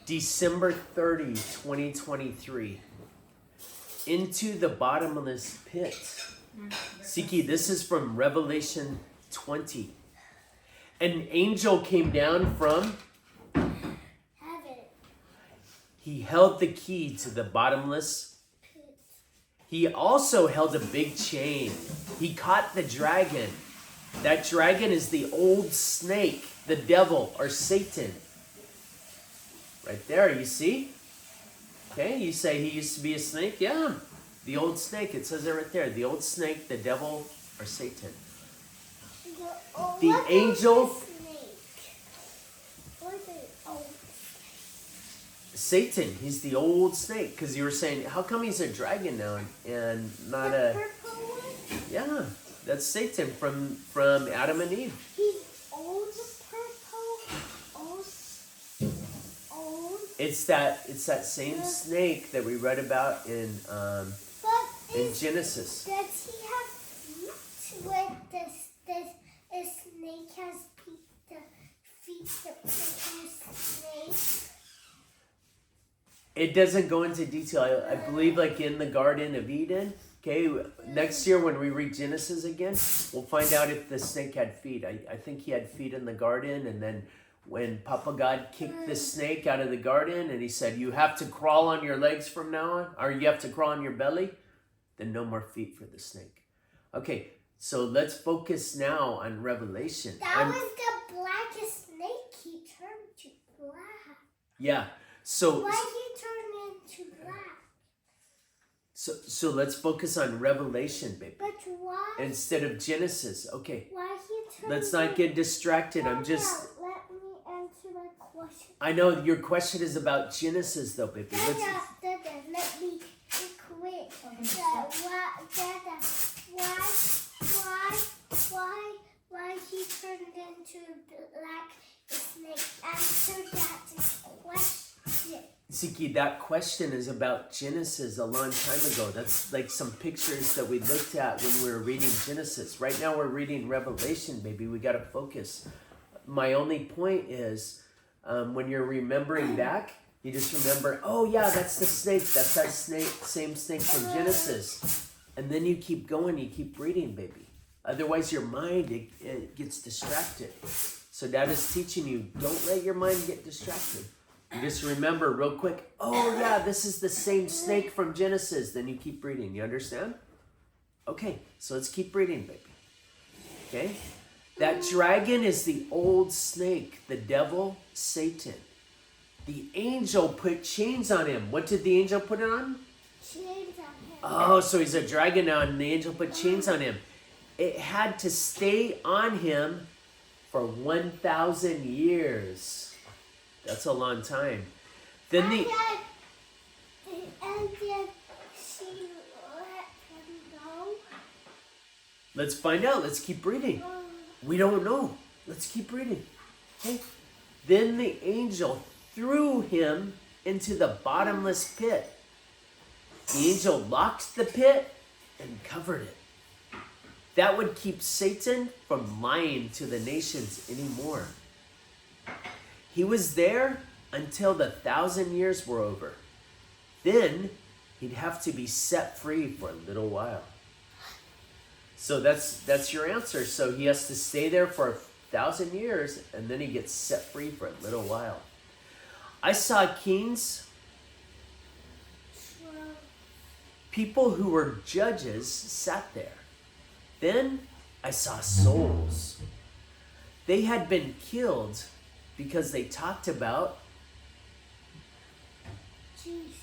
December 30, 2023. Into the bottomless pit. Siki, this is from Revelation 20. An angel came down from heaven. He held the key to the bottomless pit. He also held a big chain. He caught the dragon. That dragon is the old snake, the devil, or Satan. Right there, you see? Okay, you say he used to be a snake? Yeah, the old snake. It says it right there. The old snake, the devil, or Satan. The angel... Satan, he's the old snake. Because you were saying, how come he's a dragon now and not the a... purple one? Yeah, that's Satan from Adam and Eve. He's old purple, old. It's that same snake that we read about in Genesis. Does he have feet? When the snake has feet, the feet that produce snake? It doesn't go into detail. I believe like in the Garden of Eden. Okay, next year when we read Genesis again, we'll find out if the snake had feet. I think he had feet in the garden, and then when Papa God kicked the snake out of the garden and he said, you have to crawl on your legs from now on, or you have to crawl on your belly, then no more feet for the snake. Okay, so let's focus now on Revelation. That was the blackest snake. He turned to black. Yeah, so... Why he turned into black? So let's focus on Revelation, baby. But why? Instead of Genesis. Okay, Why he turned let's not get distracted. I'm just... Let me answer my question. I know your question is about Genesis though, baby. Dada, let me quit. Why he turned into black snake? Answer that question. Siki, that question is about Genesis a long time ago. That's like some pictures that we looked at when we were reading Genesis. Right now we're reading Revelation, baby. We got to focus. My only point is when you're remembering back, you just remember, oh yeah, that's the snake. That's that snake, same snake from Genesis. And then you keep going, you keep reading, baby. Otherwise your mind, it gets distracted. So Dad is teaching you, don't let your mind get distracted. You just remember real quick, oh yeah, this is the same snake from Genesis. Then you keep reading, you understand? Okay, so let's keep reading, baby. Okay? That dragon is the old snake, the devil, Satan. The angel put chains on him. What did the angel put it on? Chains on him. Oh, so he's a dragon now, and the angel put chains on him. It had to stay on him for 1,000 years. That's a long time. Then and then she let him go. Let's find out. Let's keep reading. We don't know. Let's keep reading. Okay. Then the angel threw him into the bottomless pit. The angel locked the pit and covered it. That would keep Satan from lying to the nations anymore. He was there until the 1,000 years were over. Then he'd have to be set free for a little while. So that's your answer. So he has to stay there for 1,000 years, and then he gets set free for a little while. I saw kings, people who were judges sat there. Then I saw souls. They had been killed because they talked about Jesus.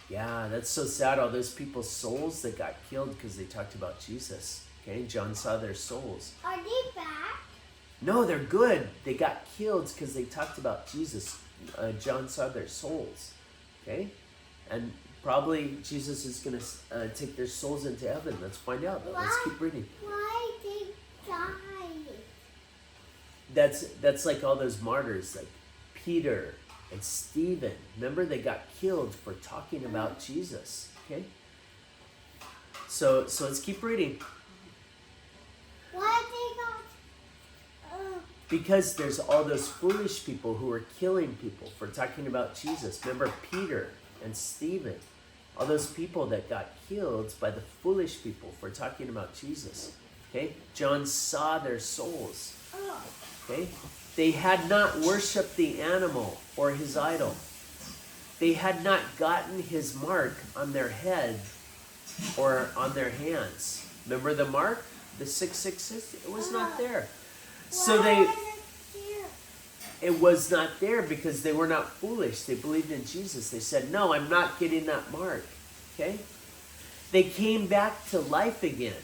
Yeah, that's so sad. All those people's souls that got killed because they talked about Jesus. Okay, John saw their souls. Are they back? No, they're good. They got killed because they talked about Jesus. John saw their souls. Okay, and probably Jesus is going to take their souls into heaven. Let's find out. Let's keep reading. Why they died? That's like all those martyrs, like Peter and Stephen. Remember, they got killed for talking about Jesus. Okay. So let's keep reading. Why they got Because there's all those foolish people who are killing people for talking about Jesus. Remember Peter and Stephen, all those people that got killed by the foolish people for talking about Jesus. Okay, John saw their souls. Okay, they had not worshipped the animal or his idol. They had not gotten his mark on their head or on their hands. Remember the mark, the 666? It was not there. So it was not there because they were not foolish. They believed in Jesus. They said, no, I'm not getting that mark. Okay? They came back to life again.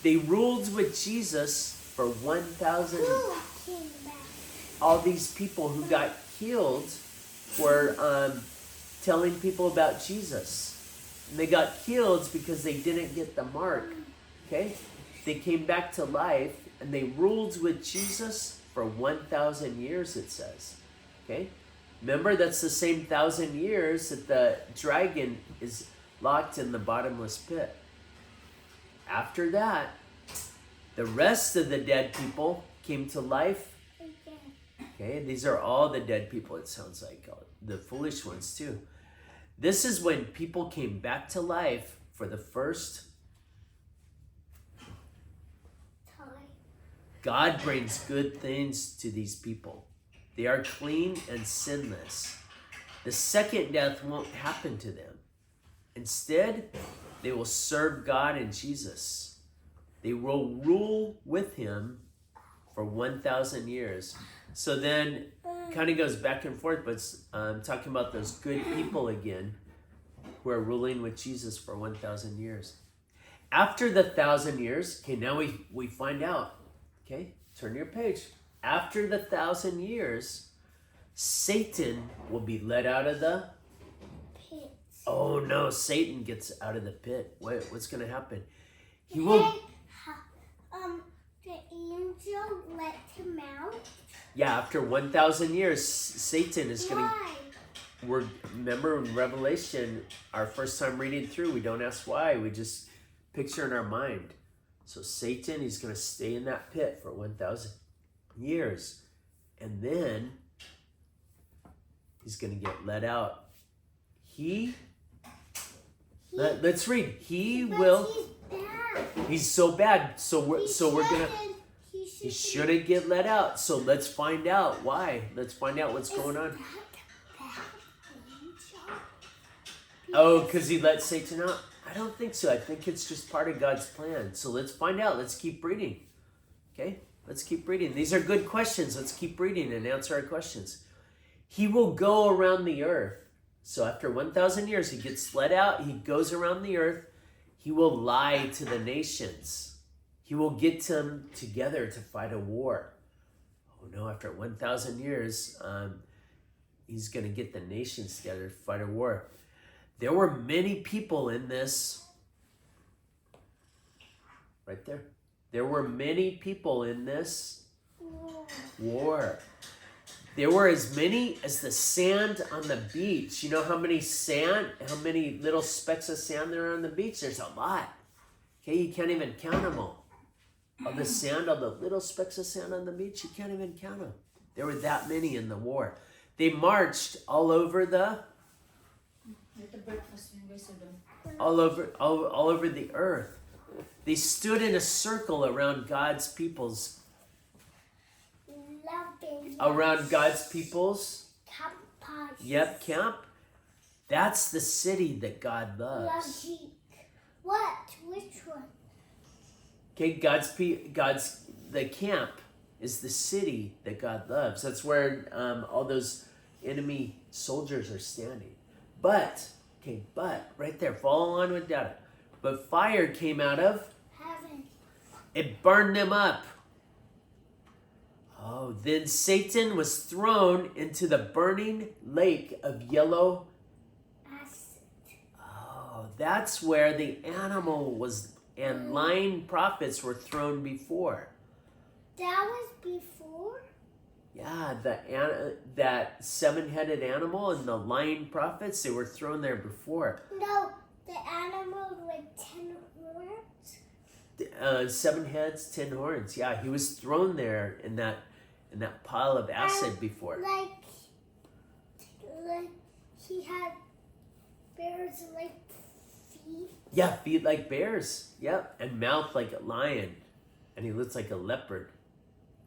They ruled with Jesus for 1,000. All these people who got killed were telling people about Jesus. And they got killed because they didn't get the mark. Okay? They came back to life and they ruled with Jesus for 1,000 years, it says. Okay? Remember, that's the same 1,000 years that the dragon is locked in the bottomless pit. After that, the rest of the dead people came to life. Okay, these are all the dead people, it sounds like. The foolish ones, too. This is when people came back to life for the first time. God brings good things to these people. They are clean and sinless. The second death won't happen to them. Instead, they will serve God and Jesus. They will rule with him for 1,000 years. So then, kind of goes back and forth, but I'm talking about those good people again who are ruling with Jesus for 1,000 years. After the 1,000 years, okay, now we find out. Okay, turn your page. After the 1,000 years, Satan will be let out of the pit. Oh no, Satan gets out of the pit. What's going to happen? He will. The angel let him out. Yeah, after 1,000 years, Satan is going to. Remember in Revelation, our first time reading through, we don't ask why. We just picture in our mind. So Satan, he's going to stay in that pit for 1,000 years. And then he's going to get let out. Let's read. He will. He's so bad. So we're going to. He shouldn't get let out. So let's find out why. Let's find out what's going on. Oh, because he let Satan out? I don't think so. I think it's just part of God's plan. So let's find out. Let's keep reading. Okay? Let's keep reading. These are good questions. Let's keep reading and answer our questions. He will go around the earth. So after 1,000 years, he gets let out. He goes around the earth. He will lie to the nations. He will get them together to fight a war. Oh no, after 1,000 years, he's going to get the nations together to fight a war. There were many people in this. Right there. There were many people in this war. There were as many as the sand on the beach. You know how many little specks of sand there are on the beach? There's a lot. Okay, you can't even count them all. All the sand, all the little specks of sand on the beach, you can't even count them. There were that many in the war. They marched all over the earth. They stood in a circle around God's people's camp. That's the city that God loves. What? Which one? Okay, the camp is the city that God loves. That's where all those enemy soldiers are standing. But right there, follow on with that. But fire came out of heaven. It burned them up. Oh, then Satan was thrown into the burning lake of yellow acid. Oh, that's where the animal was and lying prophets were thrown before. That was before? Yeah, that seven-headed animal and the lying prophets, they were thrown there before. No, the animal with 10 horns? 7 heads, 10 horns. Yeah, he was thrown there in that in that pile of acid before. Like he had bears like feet. Yeah, feet like bears. Yep, and mouth like a lion. And he looks like a leopard.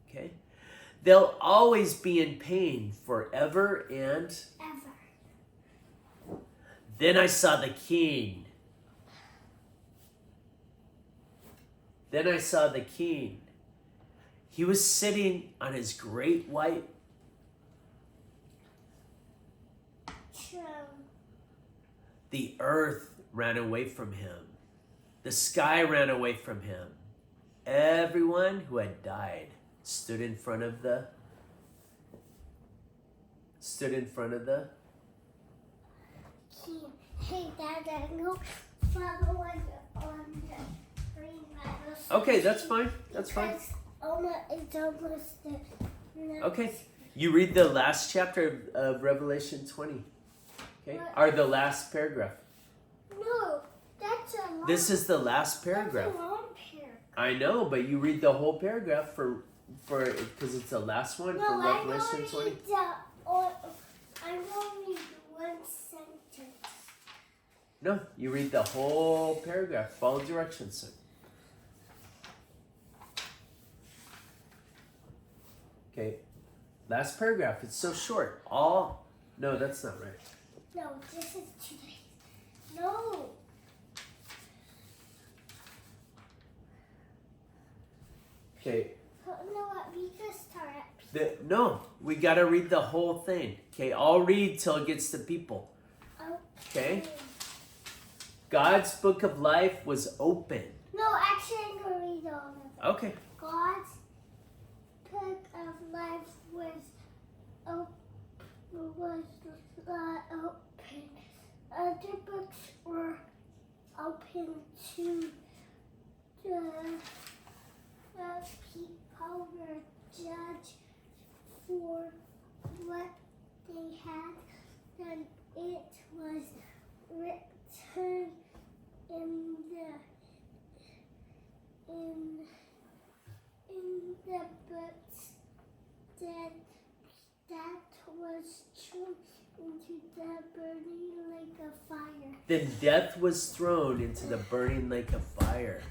Okay? They'll always be in pain forever and Ever. Then I saw the king. Then I saw the king. He was sitting on his great white. True. The earth ran away from him. The sky ran away from him. Everyone who had died stood in front of the King. Hey, Dad, I know follow on the green letters. Okay, that's fine. That's fine. Because it's almost the Okay. You read the last chapter of Revelation 20. Okay? What? Or the last paragraph. No, that's a long. This is the last paragraph. That's a long paragraph. I know, but you read the whole paragraph for because it's the last one for Revelation 20. I won't read one sentence. No, you read the whole paragraph. Follow directions, son. Okay, last paragraph. It's so short. No, that's not right. No, this is too late. No. Okay, You know what? We can start at no, we gotta read the whole thing. Okay, I'll read till it gets to people. Okay? God's book of life was open. No, actually, I'm going to read all of it. Okay. God's book of life was not open. Other books were open to the people were judged for what they had done. It was written in the books that was thrown into the burning lake of fire. Then death was thrown into the burning lake of fire.